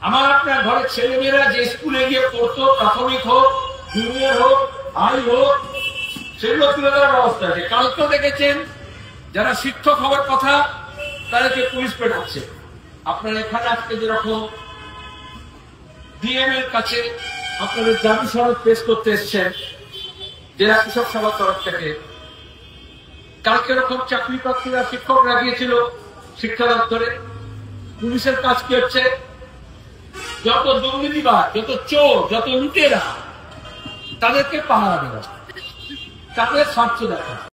আমার আপনার ঘরের ছেলেমেয়েরা যে স্কুলে গিয়ে পড়তো, প্রাথমিক হোক, জুনিয়র হোক, হাই হোক, সেগুলো তুলে দেওয়ার ব্যবস্থা আছে। কালকেও দেখেছেন যারা শিক্ষক হওয়ার কথা তাদেরকে পুলিশ পেটাচ্ছে। আপনার এখানে আজকে যেরকম ডিএম এর কাছে আপনাদের দাবি সনদ পেশ করতে এসছেন জেলা কৃষক সভার তরফ থেকে, কালকে এরকম চাকরি প্রার্থীরা শিক্ষকরা গিয়েছিল শিক্ষা দপ্তরে। পুলিশের কাজ কি হচ্ছে? যত দুর্নীতিবাদ, যত চোর, যত লুটেরা, তাদেরকে পাহারা দেওয়া, তাদের স্বার্থ দেখা।